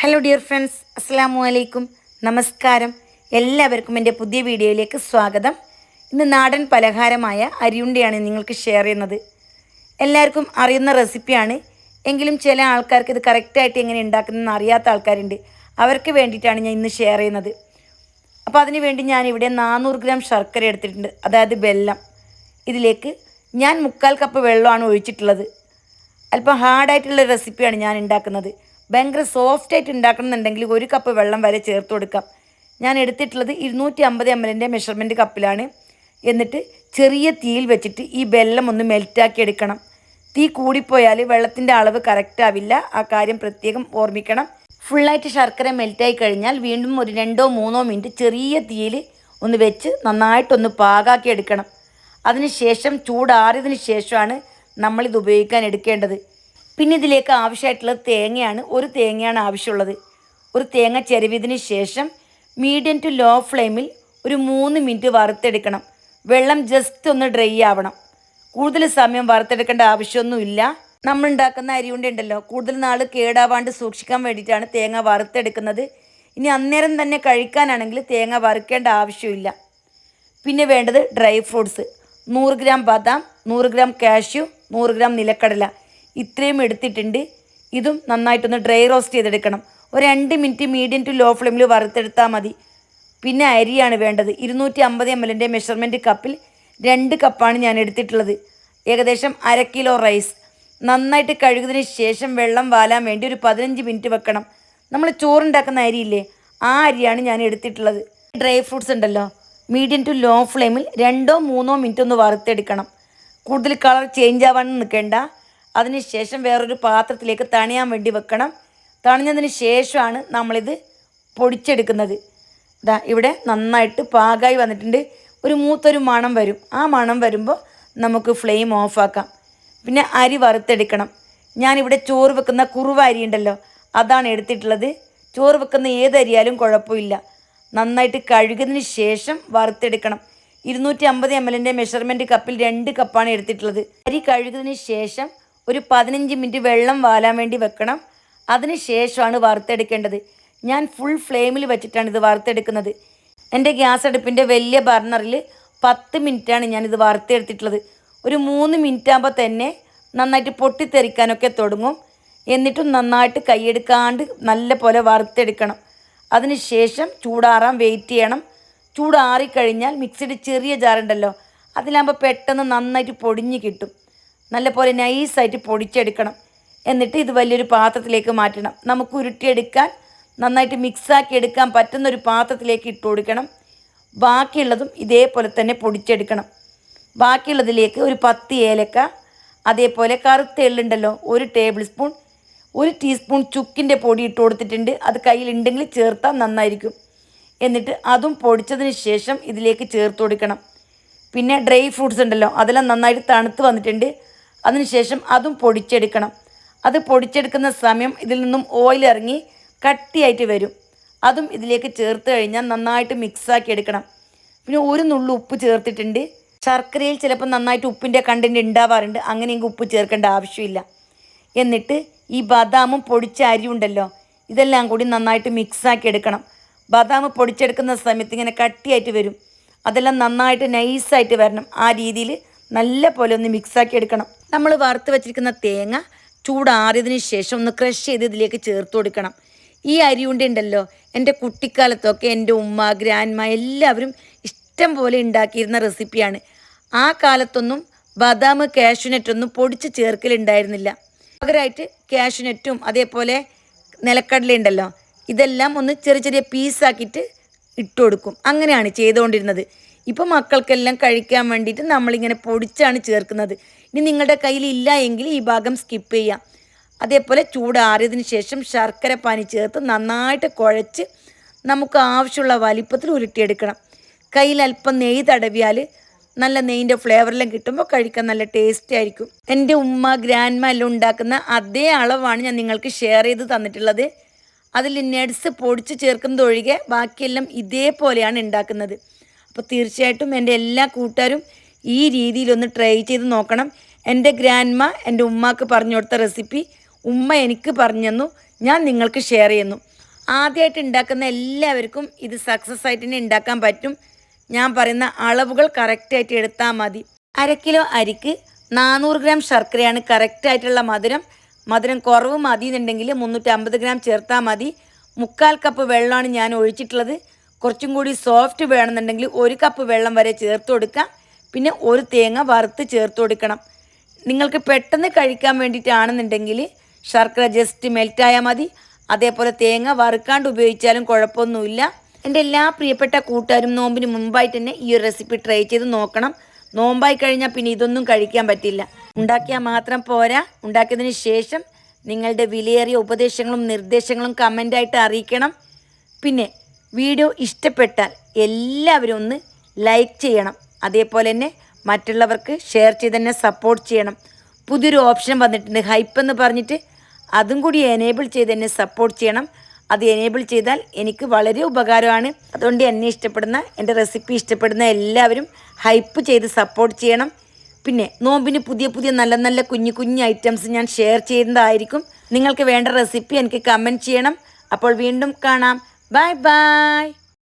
Hello dear friends, അസ്സലാമു അലൈക്കും. നമസ്കാരം. എല്ലാവർക്കും എൻ്റെ പുതിയ വീഡിയോയിലേക്ക് സ്വാഗതം. ഇന്ന് നാടൻ പലഹാരമായ അരിയുണ്ടയാണ് നിങ്ങൾക്ക് ഷെയർ ചെയ്യുന്നത്. എല്ലാവർക്കും അറിയുന്ന റെസിപ്പിയാണ്. എങ്കിലും ചില ആൾക്കാർക്ക് ഇത് കറക്റ്റായിട്ട് എങ്ങനെ ഉണ്ടാക്കുന്നതെന്ന് അറിയാത്ത ആൾക്കാരുണ്ട്. അവർക്ക് വേണ്ടിയിട്ടാണ് ഞാൻ ഇന്ന് ഷെയർ ചെയ്യുന്നത്. അപ്പോൾ അതിന് വേണ്ടി ഞാനിവിടെ 400 ഗ്രാം ശർക്കര എടുത്തിട്ടുണ്ട്, അതായത് വെല്ലം. ഇതിലേക്ക് ഞാൻ 1/4 കപ്പ് വെള്ളമാണ് ഒഴിച്ചിട്ടുള്ളത്. അല്പം ഹാർഡായിട്ടുള്ള റെസിപ്പിയാണ് ഞാൻ ഉണ്ടാക്കുന്നത്. ഭയങ്കര സോഫ്റ്റായിട്ട് ഉണ്ടാക്കണമെന്നുണ്ടെങ്കിൽ 1 കപ്പ് വെള്ളം വരെ ചേർത്ത് കൊടുക്കാം. ഞാൻ എടുത്തിട്ടുള്ളത് 250 ml മെഷർമെൻറ്റ് കപ്പിലാണ്. എന്നിട്ട് ചെറിയ തീയിൽ വെച്ചിട്ട് ഈ വെള്ളം ഒന്ന് മെൽറ്റാക്കി എടുക്കണം. തീ കൂടിപ്പോയാൽ വെള്ളത്തിൻ്റെ അളവ് കറക്റ്റ് ആവില്ല, ആ കാര്യം പ്രത്യേകം ഓർമ്മിക്കണം. ഫുള്ളായിട്ട് ശർക്കര മെൽറ്റായി കഴിഞ്ഞാൽ വീണ്ടും ഒരു 2-3 മിനിറ്റ് ചെറിയ തീയിൽ ഒന്ന് വെച്ച് നന്നായിട്ടൊന്ന് പാകാക്കി എടുക്കണം. അതിനുശേഷം ചൂടാറിയതിന് ശേഷമാണ് നമ്മളിത് ഉപയോഗിക്കാൻ എടുക്കേണ്ടത്. പിന്നെ ഇതിലേക്ക് ആവശ്യമായിട്ടുള്ളത് തേങ്ങയാണ്. ഒരു തേങ്ങയാണ് ആവശ്യമുള്ളത്. ഒരു തേങ്ങ ചെരുവിയതിന് ശേഷം മീഡിയം ടു ലോ ഫ്ലെയിമിൽ ഒരു 3 മിനിറ്റ് വറുത്തെടുക്കണം. വെള്ളം ജസ്റ്റ് ഒന്ന് ഡ്രൈ ആവണം. കൂടുതൽ സമയം വറുത്തെടുക്കേണ്ട ആവശ്യമൊന്നുമില്ല. നമ്മൾ ഉണ്ടാക്കുന്ന അരിയുണ്ട ഉണ്ടല്ലോ, കൂടുതൽ നാൾ കേടാവാണ്ട് സൂക്ഷിക്കാൻ വേണ്ടിയിട്ടാണ് തേങ്ങ വറുത്തെടുക്കുന്നത്. ഇനി അന്നേരം തന്നെ കഴിക്കാനാണെങ്കിൽ തേങ്ങ വറുക്കേണ്ട ആവശ്യമില്ല. പിന്നെ വേണ്ടത് ഡ്രൈ ഫ്രൂട്ട്സ്. 100 ഗ്രാം ബദാം, 100 ഗ്രാം കാഷ്യൂ, 100 ഗ്രാം നിലക്കടല, ഇത്രയും എടുത്തിട്ടുണ്ട്. ഇതും നന്നായിട്ടൊന്ന് ഡ്രൈ റോസ്റ്റ് ചെയ്തെടുക്കണം. ഒരു 2 മിനിറ്റ് മീഡിയം ടു ലോ ഫ്ലെയിമിൽ വറുത്തെടുത്താൽ മതി. പിന്നെ അരിയാണ് വേണ്ടത്. 250 ml മെഷർമെൻറ്റ് കപ്പിൽ 2 കപ്പാണ് ഞാൻ എടുത്തിട്ടുള്ളത്. ഏകദേശം 1/2 കിലോ റൈസ്. നന്നായിട്ട് കഴുകുന്നതിന് ശേഷം വെള്ളം വാലാൻ വേണ്ടി ഒരു 15 മിനിറ്റ് വെക്കണം. നമ്മൾ ചോറുണ്ടാക്കുന്ന അരിയില്ലേ, ആ അരിയാണ് ഞാൻ എടുത്തിട്ടുള്ളത്. ഡ്രൈ ഫ്രൂട്ട്സ് ഉണ്ടല്ലോ, മീഡിയം ടു ലോ ഫ്ലെയിമിൽ 2-3 മിനിറ്റ് ഒന്ന് വറുത്തെടുക്കണം. കൂടുതൽ കളർ ചേഞ്ച് ആവാൻ നിൽക്കേണ്ട. അതിനുശേഷം വേറൊരു പാത്രത്തിലേക്ക് തണിയാൻ വേണ്ടി വെക്കണം. തണിഞ്ഞതിന് ശേഷമാണ് നമ്മളിത് പൊടിച്ചെടുക്കുന്നത്. ഇവിടെ നന്നായിട്ട് പാകമായി വന്നിട്ടുണ്ട്. ഒരു മൂത്തൊരു മണം വരും. ആ മണം വരുമ്പോൾ നമുക്ക് ഫ്ലെയിം ഓഫാക്കാം. പിന്നെ അരി വറുത്തെടുക്കണം. ഞാനിവിടെ ചോറ് വെക്കുന്ന കുറുവ അരി ഉണ്ടല്ലോ, അതാണ് എടുത്തിട്ടുള്ളത്. ചോറ് വെക്കുന്ന ഏത് അരിയാലും കുഴപ്പമില്ല. നന്നായിട്ട് കഴുകിയതിന് ശേഷം വറുത്തെടുക്കണം. 250 ml മെഷർമെൻറ്റ് കപ്പിൽ 2 കപ്പാണ് എടുത്തിട്ടുള്ളത്. അരി കഴുകിയതിന് ശേഷം ഒരു 15 മിനിറ്റ് വെള്ളം വാലാൻ വേണ്ടി വെക്കണം. അതിന് ശേഷമാണ് വറുത്തെടുക്കേണ്ടത്. ഞാൻ ഫുൾ ഫ്ലെയിമിൽ വെച്ചിട്ടാണ് ഇത് വറുത്തെടുക്കുന്നത്. എൻ്റെ ഗ്യാസ് അടുപ്പിൻ്റെ വലിയ ബർണറിൽ 10 മിനിറ്റാണ് ഞാനിത് വറുത്തെടുത്തിട്ടുള്ളത്. ഒരു 3 മിനിറ്റ് ആകുമ്പോൾ തന്നെ നന്നായിട്ട് പൊട്ടിത്തെറിക്കാനൊക്കെ തുടങ്ങും. എന്നിട്ടും നന്നായിട്ട് കൈയെടുക്കാണ്ട് നല്ല പോലെ വറുത്തെടുക്കണം. അതിന് ശേഷം ചൂടാറാൻ വെയിറ്റ് ചെയ്യണം. ചൂടാറിക്കഴിഞ്ഞാൽ മിക്സിയുടെ ചെറിയ ജാറുണ്ടല്ലോ, അതിലാകുമ്പോൾ പെട്ടെന്ന് നന്നായിട്ട് പൊടിഞ്ഞ് കിട്ടും. നല്ല പോലെ നൈസായിട്ട് പൊടിച്ചെടുക്കണം. എന്നിട്ട് ഇത് വലിയൊരു പാത്രത്തിലേക്ക് മാറ്റണം. നമുക്ക് ഉരുട്ടിയെടുക്കാൻ നന്നായിട്ട് മിക്സാക്കി എടുക്കാൻ പറ്റുന്നൊരു പാത്രത്തിലേക്ക് ഇട്ട് കൊടുക്കണം. ബാക്കിയുള്ളതും ഇതേപോലെ തന്നെ പൊടിച്ചെടുക്കണം. ബാക്കിയുള്ളതിലേക്ക് ഒരു 10 ഏലക്ക, അതേപോലെ കറുത്ത എള്ളുണ്ടല്ലോ 1 ടേബിൾ സ്പൂൺ, 1 ടീസ്പൂൺ ചുക്കിൻ്റെ പൊടി ഇട്ട് കൊടുത്തിട്ടുണ്ട്. അത് കയ്യിലുണ്ടെങ്കിൽ ചേർത്താൽ നന്നായിരിക്കും. എന്നിട്ട് അതും പൊടിച്ചതിന് ശേഷം ഇതിലേക്ക് ചേർത്ത് കൊടുക്കണം. പിന്നെ ഡ്രൈ ഫ്രൂട്ട്സ് ഉണ്ടല്ലോ, അതെല്ലാം നന്നായിട്ട് തണുത്ത് വന്നിട്ടുണ്ട്. അതിനുശേഷം അതും പൊടിച്ചെടുക്കണം. അത് പൊടിച്ചെടുക്കുന്ന സമയം ഇതിൽ നിന്നും ഓയിൽ ഇറങ്ങി കട്ടിയായിട്ട് വരും. അതും ഇതിലേക്ക് ചേർത്ത് കഴിഞ്ഞാൽ നന്നായിട്ട് മിക്സാക്കി എടുക്കണം. പിന്നെ ഒരു നുള്ളു ഉപ്പ് ചേർത്തിട്ടുണ്ട്. ശർക്കരയിൽ ചിലപ്പോൾ നന്നായിട്ട് ഉപ്പിൻ്റെ കണ്ടൻറ്റ് ഉണ്ടാവാറുണ്ട്. അങ്ങനെയെങ്കിൽ ഉപ്പ് ചേർക്കേണ്ട ആവശ്യമില്ല. എന്നിട്ട് ഈ ബദാമും പൊടിച്ച അരി ഉണ്ടല്ലോ, ഇതെല്ലാം കൂടി നന്നായിട്ട് മിക്സാക്കി എടുക്കണം. ബദാം പൊടിച്ചെടുക്കുന്ന സമയത്ത് ഇങ്ങനെ കട്ടിയായിട്ട് വരും. അതെല്ലാം നന്നായിട്ട് നൈസായിട്ട് വരണം. ആ രീതിയിൽ നല്ല പോലെ ഒന്ന് മിക്സാക്കി എടുക്കണം. നമ്മൾ വറുത്ത് വെച്ചിരിക്കുന്ന തേങ്ങ ചൂടാറിയതിന് ശേഷം ഒന്ന് ക്രഷ് ചെയ്ത് ഇതിലേക്ക് ചേർത്ത് കൊടുക്കണം. ഈ അരിയുണ്ട ഉണ്ടല്ലോ, എൻ്റെ കുട്ടിക്കാലത്തൊക്കെ എൻ്റെ ഉമ്മ, ഗ്രാൻഡ്മ എല്ലാവരും ഇഷ്ടം പോലെ ഉണ്ടാക്കിയിരുന്ന റെസിപ്പിയാണ്. ആ കാലത്തൊന്നും ബദാം, കാഷ്യൂനറ്റൊന്നും പൊടിച്ച് ചേർക്കലുണ്ടായിരുന്നില്ല. പകരമായിട്ട് കാഷ്യൂനറ്റും അതേപോലെ നിലക്കടല ഉണ്ടല്ലോ, ഇതെല്ലാം ഒന്ന് ചെറിയ ചെറിയ പീസാക്കിയിട്ട് ഇട്ട് കൊടുക്കും. അങ്ങനെയാണ് ചെയ്തുകൊണ്ടിരുന്നത്. ഇപ്പോൾ മക്കൾക്കെല്ലാം കഴിക്കാൻ വേണ്ടിയിട്ട് നമ്മളിങ്ങനെ പൊടിച്ചാണ് ചേർക്കുന്നത്. ഇനി നിങ്ങളുടെ കയ്യിൽ ഇല്ല എങ്കിൽ ഈ ഭാഗം സ്കിപ്പ് ചെയ്യാം. അതേപോലെ ചൂടാറിയതിന് ശേഷം ശർക്കര പാനി ചേർത്ത് നന്നായിട്ട് കുഴച്ച് നമുക്ക് ആവശ്യമുള്ള വലിപ്പത്തിൽ ഉരുട്ടിയെടുക്കണം. കയ്യിൽ അല്പം നെയ്യ് തടവിയാൽ നല്ല നെയ്യിൻ്റെ ഫ്ലേവറെല്ലാം കിട്ടുമ്പോൾ കഴിക്കാൻ നല്ല ടേസ്റ്റ് ആയിരിക്കും. എൻ്റെ ഉമ്മ, ഗ്രാൻഡ്മ എല്ലാം ഉണ്ടാക്കുന്ന അതേ അളവാണ് ഞാൻ നിങ്ങൾക്ക് ഷെയർ ചെയ്ത് തന്നിട്ടുള്ളത്. അതിൽ നട്ട്സ് പൊടിച്ച് ചേർക്കുന്നത് ഒഴികെ ബാക്കിയെല്ലാം ഇതേപോലെയാണ് ഉണ്ടാക്കുന്നത്. അപ്പോൾ തീർച്ചയായിട്ടും എൻ്റെ എല്ലാ കൂട്ടുകാരും ഈ രീതിയിലൊന്ന് ട്രൈ ചെയ്ത് നോക്കണം. എൻ്റെ ഗ്രാൻഡ്മ എൻ്റെ ഉമ്മാക്ക് പറഞ്ഞു കൊടുത്ത റെസിപ്പി ഉമ്മ എനിക്ക് പറഞ്ഞു തന്നു, ഞാൻ നിങ്ങൾക്ക് ഷെയർ ചെയ്യുന്നു. ആദ്യമായിട്ട് ഉണ്ടാക്കുന്ന എല്ലാവർക്കും ഇത് സക്സസ് ആയിട്ട് തന്നെ ഉണ്ടാക്കാൻ പറ്റും. ഞാൻ പറയുന്ന അളവുകൾ കറക്റ്റായിട്ട് എടുത്താൽ മതി. 1/2 കിലോ അരിക്ക് 400 ഗ്രാം ശർക്കരയാണ് കറക്റ്റായിട്ടുള്ള മധുരം. മധുരം കുറവ് മതി എന്നുണ്ടെങ്കിൽ 350 ഗ്രാം ചേർത്താൽ മതി. 1/4 കപ്പ് വെള്ളമാണ് ഞാൻ ഒഴിച്ചിട്ടുള്ളത്. കുറച്ചും കൂടി സോഫ്റ്റ് വേണമെന്നുണ്ടെങ്കിൽ 1 കപ്പ് വെള്ളം വരെ ചേർത്ത് കൊടുക്കാം. പിന്നെ 1 തേങ്ങ വറുത്ത് ചേർത്ത് കൊടുക്കണം. നിങ്ങൾക്ക് പെട്ടെന്ന് കഴിക്കാൻ വേണ്ടിയിട്ടാണെന്നുണ്ടെങ്കിൽ ശർക്കര ജസ്റ്റ് മെൽറ്റായാൽ മതി. അതേപോലെ തേങ്ങ വറുക്കാണ്ട് ഉപയോഗിച്ചാലും കുഴപ്പമൊന്നുമില്ല. എൻ്റെ എല്ലാ പ്രിയപ്പെട്ട കൂട്ടുകാരും നോമ്പിന് മുമ്പായിട്ട് തന്നെ ഈ ഒരു റെസിപ്പി ട്രൈ ചെയ്ത് നോക്കണം. നോമ്പായി കഴിഞ്ഞാൽ പിന്നെ ഇതൊന്നും കഴിക്കാൻ പറ്റില്ല. ഉണ്ടാക്കിയാൽ മാത്രം പോരാ, ഉണ്ടാക്കിയതിന് ശേഷം നിങ്ങളുടെ വിലയേറിയ ഉപദേശങ്ങളും നിർദ്ദേശങ്ങളും കമൻ്റായിട്ട് അറിയിക്കണം. പിന്നെ വീഡിയോ ഇഷ്ടപ്പെട്ടാൽ എല്ലാവരും ഒന്ന് ലൈക്ക് ചെയ്യണം. അതേപോലെ തന്നെ മറ്റുള്ളവർക്ക് ഷെയർ ചെയ്ത് തന്നെ സപ്പോർട്ട് ചെയ്യണം. പുതിയൊരു ഓപ്ഷൻ വന്നിട്ടുണ്ട്, ഹൈപ്പ് എന്ന് പറഞ്ഞിട്ട്. അതും കൂടി എനേബിൾ ചെയ്ത് എന്നെ സപ്പോർട്ട് ചെയ്യണം. അത് എനേബിൾ ചെയ്താൽ എനിക്ക് വളരെ ഉപകാരമാണ്. അതുകൊണ്ട് എന്നെ ഇഷ്ടപ്പെടുന്ന, എൻ്റെ റെസിപ്പി ഇഷ്ടപ്പെടുന്ന എല്ലാവരും ഹൈപ്പ് ചെയ്ത് സപ്പോർട്ട് ചെയ്യണം. പിന്നെ നോമ്പിന് പുതിയ പുതിയ നല്ല നല്ല കുഞ്ഞു കുഞ്ഞു ഐറ്റംസ് ഞാൻ ഷെയർ ചെയ്യുന്നതായിരിക്കും. നിങ്ങൾക്ക് വേണ്ട റെസിപ്പി എനിക്ക് കമൻറ്റ് ചെയ്യണം. അപ്പോൾ വീണ്ടും കാണാം. Bye bye.